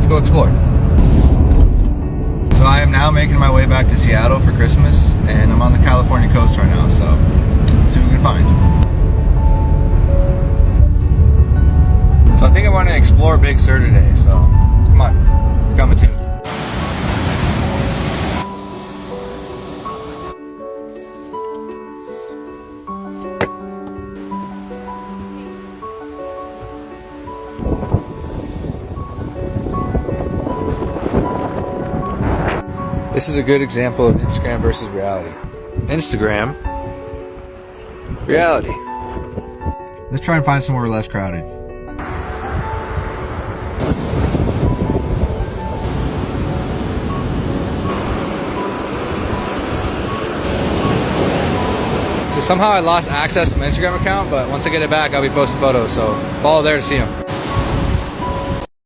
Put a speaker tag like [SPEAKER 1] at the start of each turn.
[SPEAKER 1] let's go explore. So I am now making my way back to Seattle for Christmas, and I'm on the California coast right now, so let's see what we can find. So I think I want to explore Big Sur today, so come on, you're coming too. This is a good example of Instagram versus reality. Instagram, reality. Let's try and find somewhere less crowded. So somehow I lost access to my Instagram account, but once I get it back, I'll be posting photos, so follow there to see them.